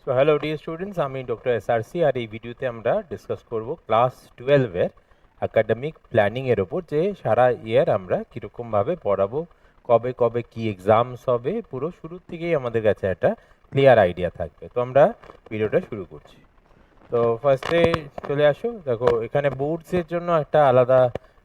So hello dear students, আমি doctor SRC আর এই ভিডিওতে আমরা ডিসকাস করব ক্লাস 12 এর একাডেমিক প্ল্যানিং এর উপর, যে সারা ইয়ার আমরা কীরকমভাবে পড়াবো, কবে কবে কি এক্সামস হবে, পুরো শুরু থেকেই আমাদের কাছে একটা ক্লিয়ার আইডিয়া থাকবে। তো আমরা ভিডিওটা শুরু করছি। তো ফার্স্টে চলে আসো, দেখো এখানে বোর্ডসের জন্য একটা আলাদা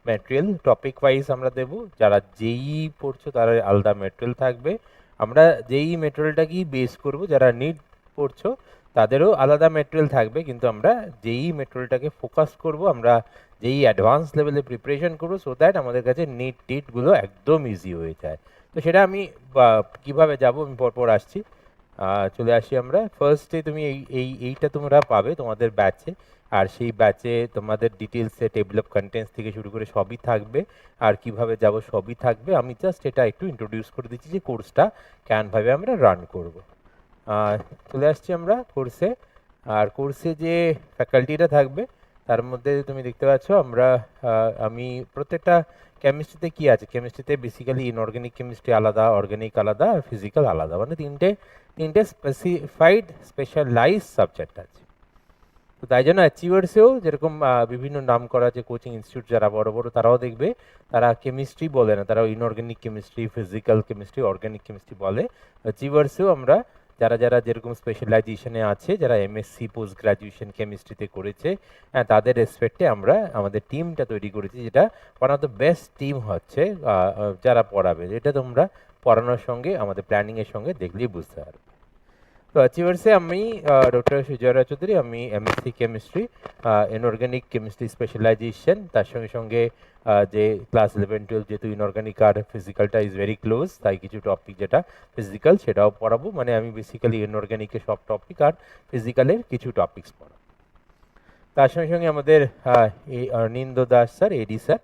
ম্যাটেরিয়াল টপিক ওয়াইজ আমরা দেব। যারা জেই পড়ছো তারা আলাদা ম্যাটেরিয়াল থাকবে। আমরা জেই ম্যাটেরিয়ালটাকেই বেস করব, যারা নিট পড়ছো তাদেরও আলাদা ম্যাটেরিয়াল থাকবে, কিন্তু আমরা জেই ম্যাটেরিয়ালটাকে ফোকাস করব, আমরা যেই অ্যাডভান্স লেভেলে প্রিপারেশন করবো, সো দ্যাট আমাদের কাছে নিট টিটগুলো একদম ইজি হয়ে যায়। তো সেটা আমি কিভাবে যাব আমি পরপর আসছি। চলে আসি আমরা ফার্স্টে। তুমি এইটা তোমরা পাবে তোমাদের ব্যাচে, আর সেই ব্যাচে তোমাদের ডিটেলসে টেবিল অফ কন্টেন্টস থেকে শুরু করে সবই থাকবে, আর কিভাবে যাব সবই থাকবে। আমি জাস্ট এটা একটু ইন্ট্রোডিউস করে দিচ্ছি যে কোর্সটা কেনভাবে আমরা রান করব। চলে আসছি আমরা কোর্সে। আর কোর্সে যে ফ্যাকাল্টিটা থাকবে তার মধ্যে তুমি দেখতে পাচ্ছ আমি প্রত্যেকটা কেমিস্ট্রিতে কি আছে, কেমিস্ট্রিতে বেসিক্যালি ইনঅর্গানিক কেমিস্ট্রি আলাদা, অর্গানিক আলাদা, আর ফিজিক্যাল আলাদা, মানে তিনটে স্পেসিফাইড স্পেশালাইজ সাবজেক্ট আছে। তো তাই জন্য অ্যাচিভার্সেও যেরকম বিভিন্ন নাম করা যে কোচিং ইনস্টিটিউট যারা বড় বড়, তারাও দেখবে তারা কেমিস্ট্রি বলে না, তারা inorganic chemistry, physical chemistry, organic chemistry বলে। অ্যাচিভার্সেও আমরা যারা যারা যেরকম স্পেশালাইজেশনে আছে, যারা এমএসসি পোস্ট গ্রাজুয়েশন কেমিস্ট্রিতে করেছে, তাদের রেসপেক্টে আমরা আমাদের টিমটা তৈরি করেছি, যেটা one of the best team হচ্ছে যারা পড়াবে। এটা তোমরা পড়ানোর সঙ্গে আমাদের প্ল্যানিংয়ের সঙ্গে দেখলেই বুঝতে পারবে। তো অ্যাচিভার্সে আমি ডক্টর সুজয় রায় চৌধুরী, আমি MSc chemistry inorganic chemistry specialisation, তার সঙ্গে সঙ্গে যে ক্লাস 11-12 যেহেতু ইনঅর্গানিক আর ফিজিক্যালটা ইজ ভেরি ক্লোজ, তাই কিছু টপিক যেটা ফিজিক্যাল সেটাও পড়াবো। মানে আমি বেসিক্যালি ইনঅর্গানিকের সব টপিক আর ফিজিক্যালের কিছু টপিকস পড়াবো। তার সঙ্গে সঙ্গে আমাদের অনিন্দ দাস স্যার, এডি স্যার।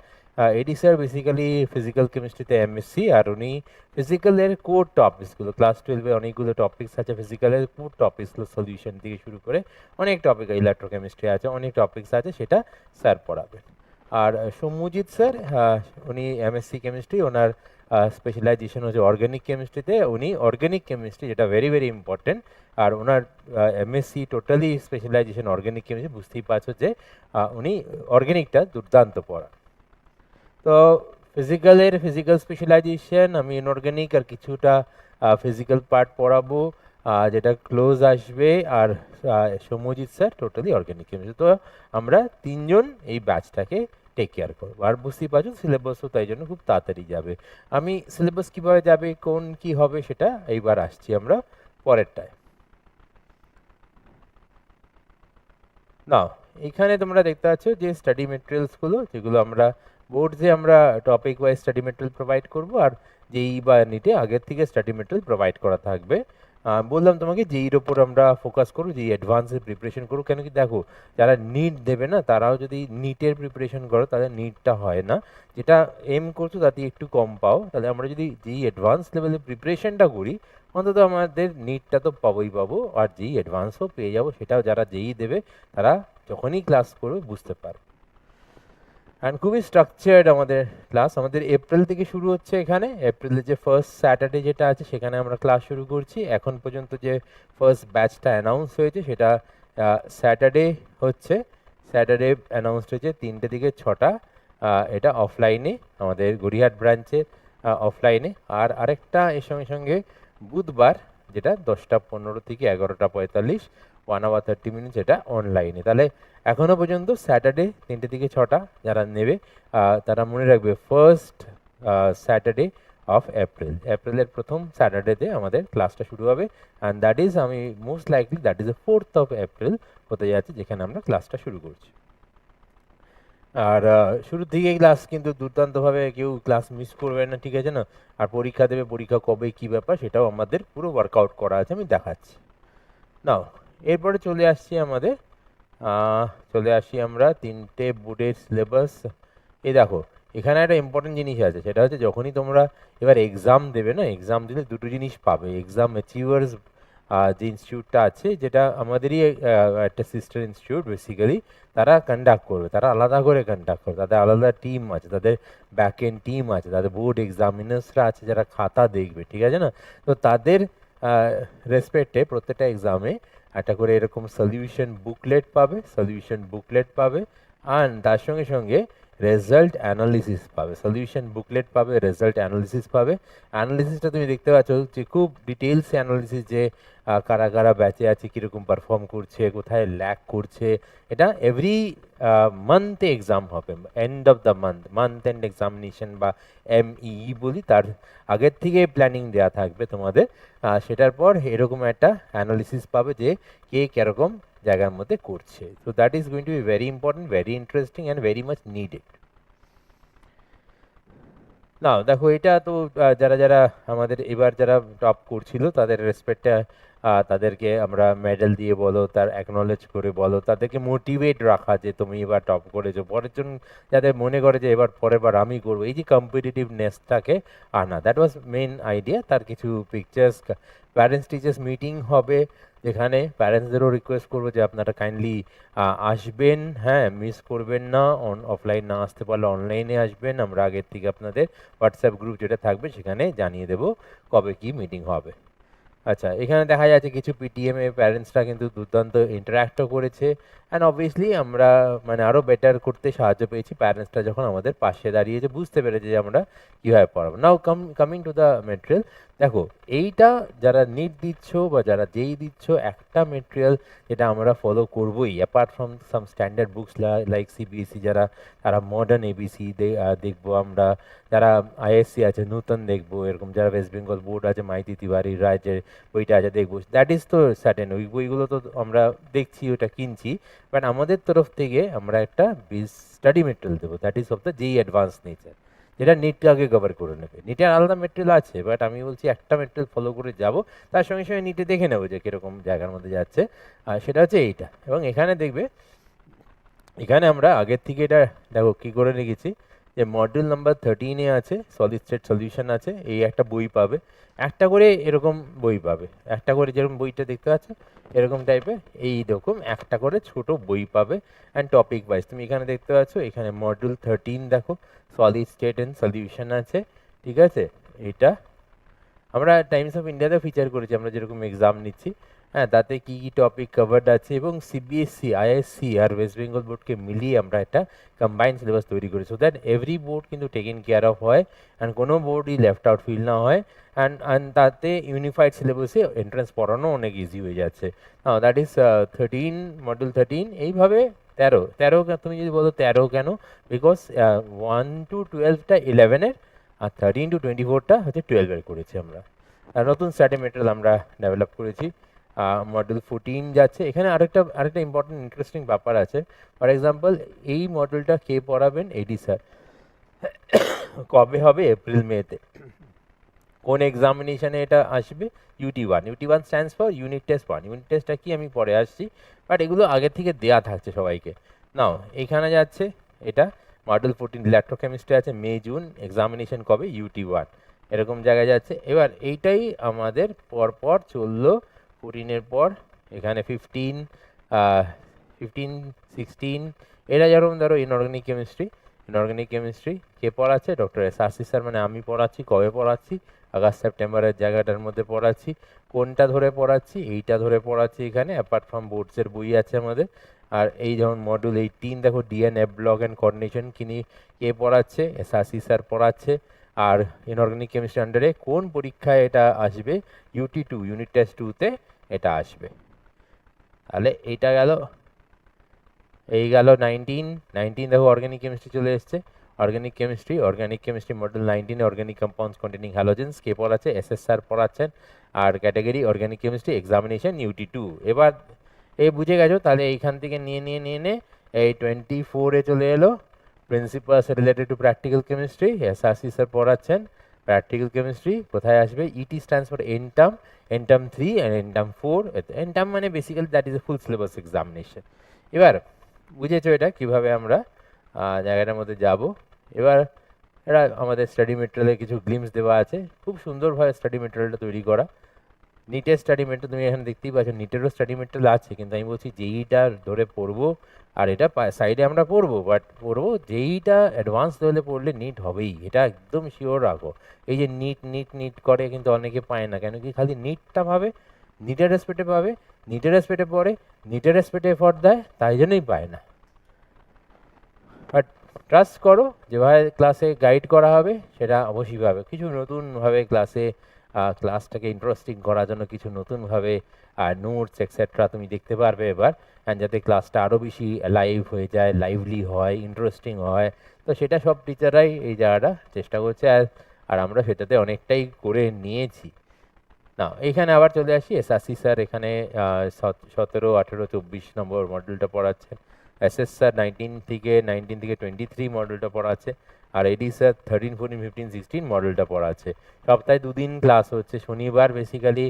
এডি স্যার বেসিক্যালি ফিজিক্যাল কেমিস্ট্রিতে এমএসসি, আর উনি ফিজিক্যালের কোর টপিকসগুলো, ক্লাস 12-এ অনেকগুলো টপিকস আছে ফিজিক্যালের কোর টপিকসগুলো, সলিউশন থেকে শুরু করে অনেক টপিক, ইলেকট্রোকেমিস্ট্রি আছে, অনেক টপিকস আছে, সেটা স্যার পড়াবেন। আর সৌম্যজিৎ স্যার, উনি এমএসসি কেমিস্ট্রি, ওনার স্পেশালাইজেশন হচ্ছে অর্গানিক কেমিস্ট্রিতে, উনি অর্গানিক কেমিস্ট্রি, যেটা ভেরি ভেরি ইম্পর্টেন্ট। আর ওনার MSc totally specialisation organic chemistry, বুঝতেই পারছো যে উনি অর্গানিকটা দুর্দান্ত পড়া। তো ফিজিক্যাল স্পেশালাইজেশন, আমি ইনঅর্গানিক আর কিছুটা ফিজিক্যাল পার্ট পড়াবো, যেটা ক্লোজ আসবে। আর Soumyajit sir totally organic chemistry. তো আমরা তিনজন এই ব্যাচটাকে টেক কেয়ার করবো। আর বুঝতেই পারছো সিলেবাসও তাই জন্য খুব তাড়াতাড়ি যাবে। আমি সিলেবাস কীভাবে যাবে, কোন কি হবে, সেটা এইবার আসছি আমরা পরেরটায়। না, এখানে তোমরা দেখতে পাচ্ছ যে স্টাডি মেটেরিয়ালসগুলো, যেগুলো আমরা বোর্ডসে আমরা topic wise study material provide করব, আর যেই বা নিটে আগের থেকে স্টাডি মেটেরিয়াল প্রোভাইড করা থাকবে। বললাম তোমাকে যেইর ওপর আমরা ফোকাস করবো, যেই অ্যাডভান্সে প্রিপারেশন করবো। কেন কি দেখো, যারা নিট দেবে না, তারাও যদি নিটের প্রিপারেশন করো তাহলে নিটটা হয় না, যেটা এম করছো তাতে একটু কম পাও। তাহলে আমরা যদি যেই অ্যাডভান্স লেভেলে প্রিপারেশনটা করি, অন্তত আমাদের নিটটা তো পাবোই পাবো, আর যেই অ্যাডভান্সও পেয়ে যাবো, সেটাও যারা যেই দেবে তারা যখনই ক্লাস করবে বুঝতে পারবে। অ্যান্ড খুবই স্ট্রাকচার্ড আমাদের ক্লাস। আমাদের এপ্রিল থেকে শুরু হচ্ছে। এখানে এপ্রিলের যে ফার্স্ট স্যাটারডে যেটা আছে, সেখানে আমরা ক্লাস শুরু করছি। এখন পর্যন্ত যে ফার্স্ট ব্যাচটা অ্যানাউন্স হয়েছে, সেটা স্যাটারডে হচ্ছে। স্যাটারডে অ্যানাউন্সড হয়েছে 3টে থেকে 6টা। এটা অফলাইনে, আমাদের গড়িয়াহাট ব্রাঞ্চে অফলাইনে। আর আরেকটা এর সঙ্গে সঙ্গে বুধবার, যেটা 10টা 15 থেকে 11টা 45, 1 hour 30 minutes, এটা অনলাইনে। তাহলে এখনও পর্যন্ত স্যাটারডে 3টে থেকে 6টা যারা নেবে, তারা মনে রাখবে ফার্স্ট স্যাটারডে অফ এপ্রিলের প্রথম স্যাটারডেতে আমাদের ক্লাসটা শুরু হবে। অ্যান্ড দ্যাট ইজ, আমি most likely that is the 4th of April হতে যাচ্ছে, যেখানে আমরা ক্লাসটা শুরু করছি। আর শুরু থেকেই ক্লাস কিন্তু দুর্দান্তভাবে, কেউ ক্লাস মিস করবে না, ঠিক আছে না? আর পরীক্ষা দেবে, পরীক্ষা কবে কী ব্যাপার সেটাও আমাদের পুরো ওয়ার্কআউট করা আছে, আমি দেখাচ্ছি। নাও, এরপরে চলে আসি আমরা 3টে বোর্ডের সিলেবাস। এই দেখো, এখানে একটা ইম্পর্টেন্ট জিনিস আছে, সেটা হচ্ছে যখনই তোমরা এবার এক্সাম দেবে না, এক্সাম দিলে দুটো জিনিস পাবে। এক্সাম অ্যাচিভার্স যে ইনস্টিটিউটটা আছে, যেটা আমাদেরই একটা সিস্টার ইনস্টিটিউট বেসিক্যালি, তারা কন্ডাক্ট করবে, তারা আলাদা করে কন্ডাক্ট করবে, তাদের আলাদা টিম আছে, তাদের ব্যাক এন্ড টিম আছে, তাদের বোর্ড এক্সামিনার্সরা আছে যারা খাতা দেখবে, ঠিক আছে না? তো তাদের রেসপেক্টে প্রত্যেকটা এক্সামে একটা করে এরকম সলিউশন বুকলেট পাবে অ্যান্ড তার সঙ্গে সঙ্গে রেজাল্ট অ্যানালিসিস পাবে। সলিউশন বুকলেট পাবে, রেজাল্ট অ্যানালিসিস পাবে। অ্যানালিসিসটা তুমি দেখতে পাচ্ছ যে খুব ডিটেলস অ্যানালিসিস, যে কারা কারা ব্যাচে আছে, কীরকম পারফর্ম করছে, কোথায় ল্যাক করছে। এটা এভরি মান্থে এক্সাম হবে, end of the month and examination বা MEE বলি, তার আগের থেকে প্ল্যানিং দেওয়া থাকবে তোমাদের। সেটার পর এরকম একটা অ্যানালিসিস পাবে যে কে কীরকম জায়গার মধ্যে করছে। তো that is going to be very important, very interesting and very much needed. না দেখো, এটা তো যারা যারা আমাদের এবার যারা টপ করছিল তাদের রেসপেক্টে তাদেরকে আমরা মেডেল দিয়ে বলো, তার অ্যাকনলেজ করে বলো, তাদেরকে মোটিভেট রাখা যে তুমি এবার টপ করেছো, পরের জন যাতে মনে করে যে এবার পরের বার আমি করবো, এই যে কম্পিটিটিভনেসটাকে আনা, দ্যাট ওয়াজ মেন আইডিয়া। তার কিছু পিকচার্স, প্যারেন্টস টিচার্স মিটিং হবে, যেখানে প্যারেন্টসদেরও রিকোয়েস্ট করবো যে আপনারা কাইন্ডলি আসবেন, হ্যাঁ, মিস করবেন না। অফলাইন না আসতে পারলে অনলাইনে আসবেন, আমরা আগের থেকে আপনাদের হোয়াটসঅ্যাপ গ্রুপ যেটা থাকবে সেখানে জানিয়ে দেবো কবে কি মিটিং হবে। আচ্ছা, এখানে দেখা যাচ্ছে কিছু PTM এ প্যারেন্টসরা কিন্তু দুর্দান্ত ইন্টারাক্টও করেছে, অ্যান্ড অবভিয়াসলি আমরা মানে আরও বেটার করতে সাহায্য পেয়েছি প্যারেন্টসরা যখন আমাদের পাশে দাঁড়িয়েছে, বুঝতে পেরেছে যে আমরা কীভাবে পড়াবো। নাও কামিং টু দ্য মেটেরিয়াল। দেখো, এইটা যারা নিট দিচ্ছ বা যারা যেই দিচ্ছ, একটা মেটেরিয়াল যেটা আমরা ফলো করবোই, apart from some standard books like CBSE, যারা তারা মডার্ন ABC দেখবো আমরা, যারা ISC আছে নূতন দেখবো, এরকম যারা ওয়েস্ট বেঙ্গল বোর্ড আছে মাইতি তিওয়ারি রাজ্যের বইটা আছে দেখবো, দ্যাট ইজ তো সার্টেন, ওই বইগুলো তো আমরা দেখছি, ওটা কিনছি। বাট আমাদের তরফ থেকে আমরা একটা স্টাডি মেটেরিয়াল দেবো, দ্যাট ইজ অফ দ্য যেই অ্যাডভান্স নেচার, যেটা নিটকে আগে কভার করে নেবে। নিটের আলাদা মেটেরিয়াল আছে, বাট আমি বলছি একটা মেটেরিয়াল ফলো করে যাব, তার সঙ্গে সঙ্গে নিটে দেখে নেবো যে কীরকম জায়গার মধ্যে যাচ্ছে। আর সেটা হচ্ছে এইটা। এবং এখানে দেখবে, এখানে আমরা আগের থেকে এটা দেখো কী করে রেখেছি, যে মডিউল নাম্বার 13-এ আছে সলিড স্টেট সলিউশন আছে, এই একটা বই পাবে, একটা করে এরকম বই পাবে, একটা করে যেরকম বইটা দেখতে পাচ্ছ এরকম টাইপের, এই রকম একটা করে ছোট বই পাবে অ্যান্ড টপিক ওয়াইজ। তুমি এখানে দেখতে পাচ্ছ, এখানে মডিউল 13 দেখো, সলিড স্টেট অ্যান্ড সলিউশন আছে, ঠিক আছে। এটা আমরা টাইমস অফ ইন্ডিয়াতে ফিচার করেছি, আমরা যেরকম এক্সাম নিচ্ছি, হ্যাঁ, তাতে কী কী টপিক কভার্ড আছে, এবং CBSE, ISC আর ওয়েস্ট বেঙ্গল বোর্ডকে মিলিয়ে আমরা একটা কম্বাইন্ড সিলেবাস তৈরি করি, সো দ্যাট এভরি বোর্ড কিন্তু টেকেন কেয়ার অফ হয় অ্যান্ড কোনো বোর্ডই লেফট আউট ফিল না হয়, অ্যান্ড তাতে ইউনিফাইড সিলেবাসে এন্ট্রান্স পড়ানো অনেক ইজি হয়ে যাচ্ছে। That is 13, module 13। এইভাবে 13 তুমি যদি বলো 13 কেন, বিকজ 1 to 12টা 11-এর, আর 13 to 24টা হচ্ছে 12-এর করেছি আমরা। নতুন স্টাডি মেটেরিয়াল আমরা ডেভেলপ করেছি। মডেল 14 যাচ্ছে। এখানে আরেকটা ইম্পর্টেন্ট ইন্টারেস্টিং ব্যাপার আছে। ফর এক্সাম্পল, এই মডেলটা কে পড়াবেন? এডি স্যার। কবে হবে? এপ্রিল মেতে। কোন এক্সামিনেশানে এটা আসবে? UT1। UT1 stands for unit test 1। Unit টেস্টটা কি আমি পরে আসছি, বাট এগুলো আগে থেকে দেয়া থাকছে সবাইকে। নাও এইখানে যাচ্ছে এটা মডেল 14 ইলেকট্রোকেমিস্ট্রি আছে, মে জুন। এক্সামিনেশন কবে? UT1। এরকম জায়গায় যাচ্ছে। এবার এইটাই আমাদের পরপর চললো 14-এর পর, এখানে 15, 16 এরা যেরকম ধরো ইনঅর্গানিক কেমিস্ট্রি কে পড়াচ্ছে? ডক্টর SRC স্যার, মানে আমি পড়াচ্ছি। কবে পড়াচ্ছি? আগস্ট সেপ্টেম্বরের জায়গাটার মধ্যে পড়াচ্ছি। কোনটা ধরে পড়াচ্ছি? এইটা ধরে পড়াচ্ছি এখানে, অ্যাপার্ট ফ্রম বোর্ডসের বই আছে আমাদের। আর এই যেমন মডিউল 18 দেখো, DNA ব্লক অ্যান্ড কোঅর্ডিনেশন কে পড়াচ্ছে? SRC স্যার পড়াচ্ছে। আর ইনঅর্গানিক কেমিস্ট্রি আন্ডারে কোন পরীক্ষায় এটা আসবে? UT2, ইউনিট টেস্ট 2-তে এটা আসবে। তাহলে এইটা গেল, এই গেল 19 দেখো, অর্গানিক কেমিস্ট্রি চলে এসছে। অর্গানিক কেমিস্ট্রি মডেল 19-এ অর্গানিক কম্পাউন্ডস কন্টেনিং হ্যালোজেন্স কে পড়াচ্ছে? SS স্যার পড়াচ্ছেন। আর category organic chemistry, examination UT2। এবার এই বুঝে গেছো, তাহলে এইখান থেকে নিয়ে এই 24-এ চলে এলো principles related to practical chemistry, SRC sir পড়াচ্ছেন। প্র্যাকটিক্যাল কেমিস্ট্রি কোথায় আসবে? ET স্ট্যান্ডস ফর এনটাম 3 অ্যান্ড এনটাম 4। এনটাম মানে basically that is a full syllabus examination. এবার বুঝেছো এটা কিভাবে আমরা জায়গাটার মধ্যে যাব। এবার এটা আমাদের স্টাডি মেটেরিয়ালে কিছু গ্লিমস দেওয়া আছে, খুব সুন্দরভাবে স্টাডি মেটেরিয়ালটা তৈরি করা। নিটের স্টাডি মেটেরিয়াল তুমি এখানে দেখতেই পাচ্ছ, নিটেরও স্টাডি মেটেরিয়াল আছে, কিন্তু আমি বলছি যেইটা ধরে পড়বো আর এটা সাইডে আমরা পড়বো, বাট পড়বো যেইটা অ্যাডভান্স লেভেলে পড়লে নিট হবেই, এটা একদম শিওর রাখো। এই যে নিট নিট নিট করে কিন্তু অনেকে পায় না, কেন কি খালি নিটটা ভাবে, নিটের রেসপেক্টে পাবে, নিটের রেসপেক্টে পড়ে, নিটের রেসপেক্টে এফর্ট দেয়, তাই জন্যই পায় না। বাট ট্রাস্ট করো, যেভাবে ক্লাসে গাইড করা হবে সেটা অবশ্যই পাবে। কিছু নতুনভাবে ক্লাসটাকে ইন্টারেস্টিং করার জন্য কিছু নতুনভাবে নোটস এক্সেট্রা তুমি দেখতে পারবে এবার, অ্যান্ড যাতে ক্লাসটা আরও বেশি লাইভ হয়ে যায়, লাইভলি হয়, ইন্টারেস্টিং হয়, তো সেটা সব টিচাররাই এই জায়গাটা চেষ্টা করছে, আর আমরা সেটাতে অনেকটাই করে নিয়েছি। না, এখানে আবার চলে আসি, এসআরসি স্যার এখানে 17, 18, 24 নম্বর মডেলটা পড়াচ্ছেন। এসএস স্যার 19 থেকে 23 মডেলটা পড়াচ্ছে, আর এডি স্যার 13, 14, 15, 16 মডেলটা পড়াচ্ছে। সপ্তাহে 2 দিন ক্লাস হচ্ছে। শনিবার বেসিক্যালি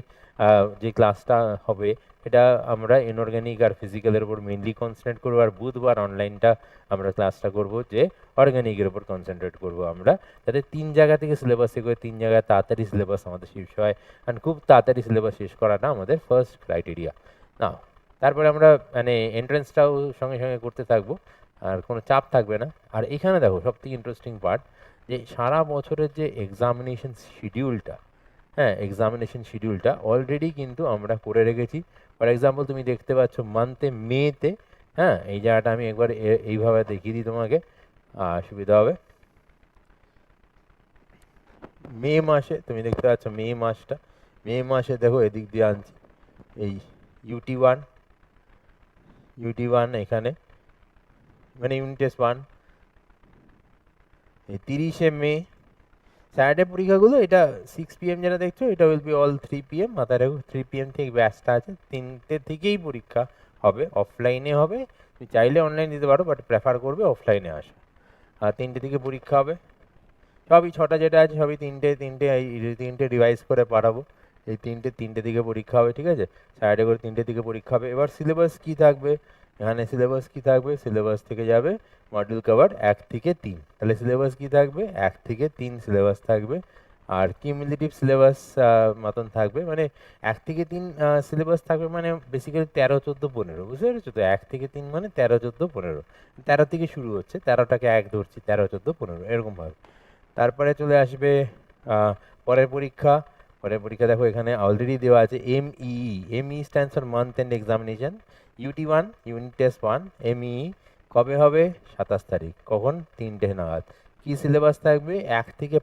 যে ক্লাসটা হবে এটা আমরা ইনঅর্গ্যানিক আর ফিজিক্যালের উপর মেনলি কনসেন্ট্রেট করবো, আর বুধবার অনলাইনটা আমরা ক্লাসটা করব যে অর্গ্যানিকের উপর কনসেন্ট্রেট করব আমরা, যাতে 3 জায়গা থেকে সিলেবাস শেখে, 3 জায়গায় তাড়াতাড়ি সিলেবাস আমাদের শেষ হয়, অ্যান্ড খুব তাড়াতাড়ি সিলেবাস শেষ করাটা আমাদের ফার্স্ট ক্রাইটেরিয়া। না, তারপরে আমরা মানে এন্ট্রেন্সটাও সঙ্গে সঙ্গে করতে থাকবো, আর কোনো চাপ থাকবে না। আর এখানে দেখো সবথেকে ইন্টারেস্টিং পার্ট, যে সারা বছরের যে এক্সামিনেশন শিডিউলটা, হ্যাঁ এক্সামিনেশন শিডিউলটা অলরেডি কিন্তু আমরা করে রেখেছি। ফর এক্সাম্পল তুমি দেখতে পাচ্ছ মান্থে মেতে, হ্যাঁ এই জায়গাটা আমি একবার এইভাবে দেখিয়ে দিই তোমাকে, সুবিধা হবে। মে মাসে তুমি দেখতে পাচ্ছ মে মাসে দেখো এদিক দিয়ে আনছি এই UT1 এখানে, মানে ইউনিট টেস্ট 1 এই 30শে মে। স্যাটারডে পরীক্ষাগুলো এটা 6 PM যেটা দেখছো, এটা উইল বি অল 3 PM, মাথায় রাখো 3 PM থেকে ব্যাচটা আছে, 3টে থেকেই পরীক্ষা হবে, অফলাইনে হবে। তুমি চাইলে অনলাইন দিতে পারো, বাট প্রেফার করবে অফলাইনে আসা। আর 3টে থেকে পরীক্ষা হবে, সবই 6টা যেটা আছে সবই তিনটে রিভাইজ করে পাঠাবো। এই তিনটে দিকে পরীক্ষা হবে, ঠিক আছে, স্যাটারডে করে 3টে দিকে পরীক্ষা হবে। এবার সিলেবাস কি থাকবে, এখানে সিলেবাস কি থাকবে, সিলেবাস থেকে যাবে মডিউল কভার 1 থেকে 3, তাহলে সিলেবাস কি থাকবে 1 থেকে 3 সিলেবাস থাকবে, আর কিউমুলেটিভ সিলেবাস মতন থাকবে, মানে 1 থেকে 3 সিলেবাস থাকবে, মানে বেসিক্যালি 13, 14, 15, বুঝতে পেরেছো তো, 1 থেকে 3 মানে 13, 14, 15, 13 থেকে শুরু হচ্ছে, 13টাকে 1 ধরছি, 13, 14, 15 এরকমভাবে। তারপরে চলে আসবে পরের পরীক্ষা। দেখো এখানে অলরেডি দেওয়া আছে MEE stands for month and examination, UT1 unit test 1 MEE কবে হবে 27 তারিখ, কখন 3টে নাগাদ। কি সিলেবাস থাকবে 1 থেকে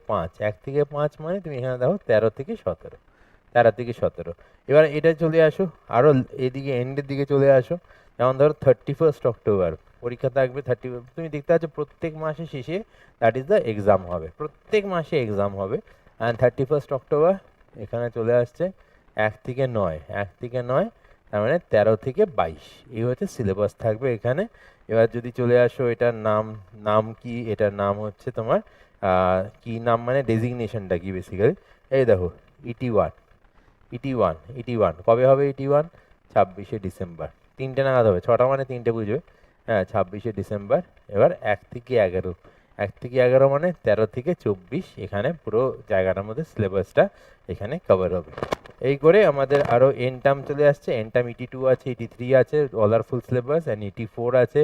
5 মানে তুমি এখানে দেখো 13 থেকে 17। এবার এটা চলে আসো আরও এদিকে এন্ডের দিকে চলে আসো, যেমন ধরো 31 অক্টোবর পরীক্ষা থাকবে। তুমি দেখতে পাচ্ছ প্রত্যেক মাসে শেষে দ্যাট ইজ দ্য এক্সাম হবে, প্রত্যেক মাসে এক্সাম হবে, অ্যান্ড 31 অক্টোবর এখানে চলে আসছে 1 থেকে 9, তার মানে 13 থেকে 22, এই হচ্ছে সিলেবাস থাকবে এখানে। এবার যদি চলে আসো এটার নাম কি, এটার নাম হচ্ছে তোমার কি নাম মানে ডেজিগনেশনটা কি বেসিক্যালি, এই দেখো ET1 কবে হবে ET1 26শে ডিসেম্বর, 3টে নাগাদ হবে, 6টা মানে 3টে বুঝবে, হ্যাঁ 26শে ডিসেম্বর। এবার 1 থেকে 11 মানে 13 থেকে 24, এখানে পুরো জায়গাটার মধ্যে সিলেবাসটা এখানে কভার হবে। এই করে আমাদের আরও এন টার্ম চলে আসছে, এন টার্ম ET2 আছে, ET3 আছে, all are full syllabus, and ET4 আছে।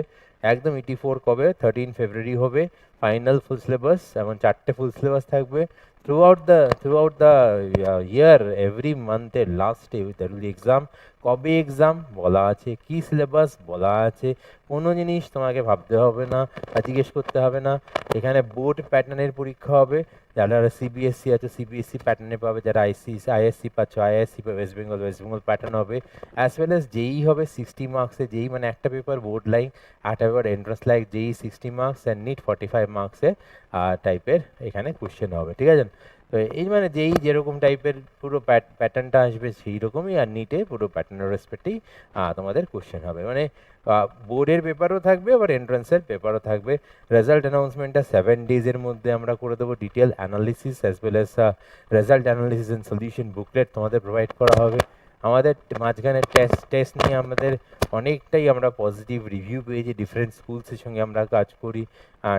একদম ET4 কবে 13 ফেব্রুয়ারি হবে, ফাইনাল ফুল সিলেবাস, এবং 4টে ফুল সিলেবাস থাকবে throughout the year, every month এর লাস্টে there will be exam। কবে এক্সাম বলা আছে, কি সিলেবাস বলা আছে, কোনো জিনিস তোমাকে ভাবতে হবে না বা জিজ্ঞেস করতে হবে না। এখানে বোর্ড প্যাটার্নের পরীক্ষা হবে, যারা CBSE আছে CBSE প্যাটার্নে পাবে, যারা ISC পাচ্ছ ISC পাবে, ওয়েস্ট বেঙ্গল প্যাটার্ন হবে, অ্যাজ ওয়েল অ্যাজ JEE হবে 60 মার্কসে, JEE মানে একটা পেপার বোর্ড লাইক, একটা paper entrance like, JEE 60 marks and NEET 45 মার্কসের টাইপের এখানে কোশ্চেন হবে, ঠিক আছে। তো এই মানে যেই যেরকম টাইপের পুরো প্যাটার্নটা আসবে সেই রকমই, আর নিটে পুরো প্যাটার্নের রেসপেক্টেই তোমাদের কোশ্চেন হবে, মানে বোর্ডের পেপারও থাকবে আবার এন্ট্রান্সের পেপারও থাকবে। রেজাল্ট অ্যানাউন্সমেন্টটা 7 ডেজের মধ্যে আমরা করে দেবো, detail analysis as well as result analysis and solution booklet তোমাদের প্রোভাইড করা হবে। আমাদের মাঝখানে টেস্ট নিয়ে আমাদের অনেকটাই আমরা পজিটিভ রিভিউ পেয়েছি, ডিফারেন্ট স্কুলসের সঙ্গে আমরা কাজ করি।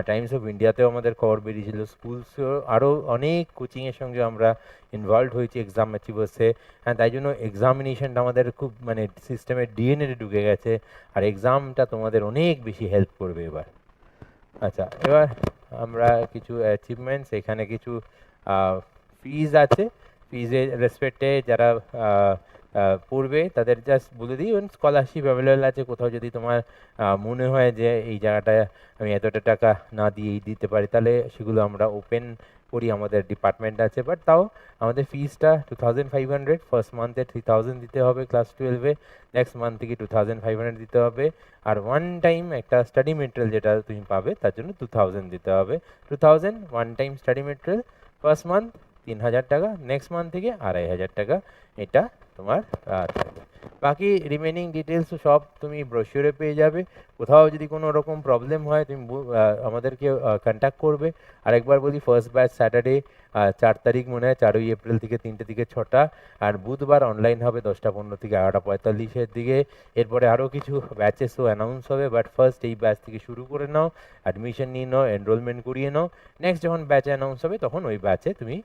টাইমস অফ ইন্ডিয়াতেও আমাদের খবর বেরিয়েছিল, স্কুলস আরও অনেক কোচিংয়ের সঙ্গে আমরা ইনভলভ হয়েছি এক্সাম অ্যাচিভার্সে। হ্যাঁ, তাই জন্য এক্সামিনেশনটা আমাদের খুব মানে সিস্টেমের ডিএনএতে ঢুকে গেছে, আর এক্সামটা তোমাদের অনেক বেশি হেল্প করবে এবার। আচ্ছা, এবার আমরা কিছু অ্যাচিভমেন্টস, এখানে কিছু ফিজ আছে, ফিজের রেসপেক্টে যারা পড়বে তাদের জাস্ট বলে দিই, স্কলারশিপ অ্যাভেলেবেল আছে। কোথাও যদি তোমার মনে হয় যে এই জায়গাটায় আমি এতটা টাকা না দিয়েই দিতে পারি, তাহলে সেগুলো আমরা ওপেন করি, আমাদের ডিপার্টমেন্ট আছে। বাট তাও আমাদের ফিজটা 2500, ফার্স্ট মান্থে 3000 দিতে হবে ক্লাস 12-এ, নেক্সট মান্থ থেকে 2500 দিতে হবে। আর ওয়ান টাইম একটা স্টাডি মেটেরিয়াল যেটা তুমি পাবে তার জন্য 2000 দিতে হবে। 2000 one time study material, first month 3000 টাকা, নেক্সট মান্থ থেকে 2500 টাকা, এটা তোমার থাকবে। বাকি রিমেনিং ডিটেলস সব তুমি ব্রোশিওরে পেয়ে যাবে। কোথাও যদি কোনো রকম প্রবলেম হয় তুমি আমাদেরকে কন্ট্যাক্ট করবে। আরেকবার বলি, ফার্স্ট ব্যাচ স্যাটারডে 4 তারিখ মনে হয়, 4ই এপ্রিল থেকে 3টে থেকে 6টা, আর বুধবার অনলাইন হবে 10টা 15 থেকে 11টা 45-এর দিকে। এরপরে আরও কিছু ব্যাচেসও অ্যানাউন্স হবে, বাট ফার্স্ট এই ব্যাচ থেকে শুরু করে নাও, অ্যাডমিশন নিয়ে নাও, এনরোলমেন্ট করিয়ে নাও। নেক্সট যখন ব্যাচ অ্যানাউন্স হবে তখন ওই ব্যাচে তুমি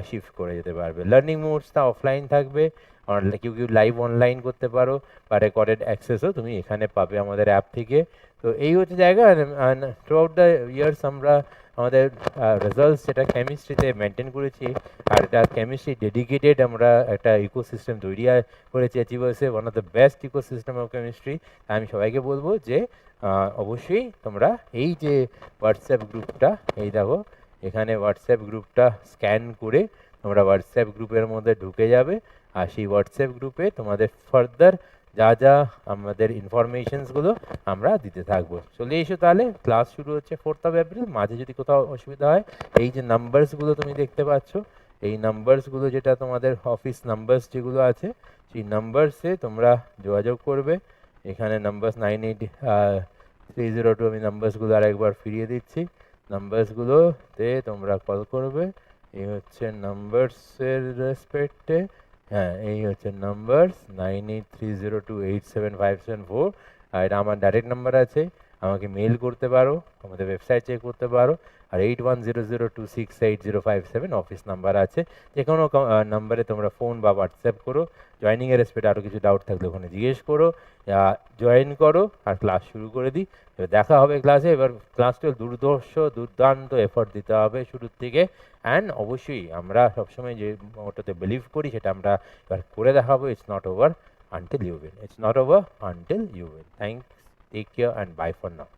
শিফট করে যেতে পারবে। লার্নিং মোডসটা অফলাইন থাকবে, কেউ লাইভ অনলাইন করতে পারো, বা রেকর্ডেড অ্যাক্সেসও তুমি এখানে পাবে আমাদের অ্যাপ থেকে। তো এই হচ্ছে জায়গা। থ্রু আউট দ্য ইয়ার্স আমরা আমাদের রেজাল্টস যেটা কেমিস্ট্রিতে মেনটেন করেছি, আর এটা কেমিস্ট্রি ডেডিকেটেড আমরা একটা ইকোসিস্টেম তৈরি করেছি অ্যাচিভার্সে, one of the best ecosystem of chemistry. আমি সবাইকে বলবো যে অবশ্যই তোমরা এই যে হোয়াটসঅ্যাপ গ্রুপটা, এই দেখো এখানে হোয়াটসঅ্যাপ গ্রুপটা স্ক্যান করে তোমরা হোয়াটসঅ্যাপ গ্রুপের মধ্যে ঢুকে যাবে, আর সেই হোয়াটসঅ্যাপ গ্রুপে তোমাদের ফার্দার যা যা আমাদের ইনফরমেশনসগুলো আমরা দিতে থাকবো। চলে এসো তাহলে, ক্লাস শুরু হচ্ছে 4th of April। মাঝে যদি কোথাও অসুবিধা হয়, এই যে নাম্বারসগুলো তুমি দেখতে পাচ্ছ, এই নাম্বারসগুলো যেটা তোমাদের অফিস নাম্বারস যেগুলো আছে, সেই নাম্বারসে তোমরা যোগাযোগ করবে। এখানে নাম্বারস 983002, আমি নাম্বারসগুলো আরেকবার ফিরিয়ে দিচ্ছি। নাম্বারসগুলোতে তোমরা কল করবে। এই হচ্ছে নাম্বারসের রেসপেক্টে, হ্যাঁ এই হচ্ছে নাম্বার 9830287574, আর এটা আমার ডাইরেক্ট নাম্বার আছে। আমাকে মেল করতে পারো, আমাদের ওয়েবসাইট চেক করতে পারো, আর 8100268057 অফিস নাম্বার আছে। যে কোনো নাম্বারে তোমরা ফোন বা হোয়াটসঅ্যাপ করো। জয়েনিংয়ের রেসপেক্টে আরও কিছু ডাউট থাকলে ওখানে জিজ্ঞেস করো, জয়েন করো, আর ক্লাস শুরু করে দিই। এবার দেখা হবে ক্লাসে। এবার ক্লাসটা দুর্দান্ত এফোর্ট দিতে হবে শুরুর থেকে। অ্যান্ড অবশ্যই আমরা সবসময় যে ওটাতে বিলিভ করি সেটা আমরা এবার করে দেখাবো। It's not over until you win, it's not over until you win. Thanks, take care and bye for now.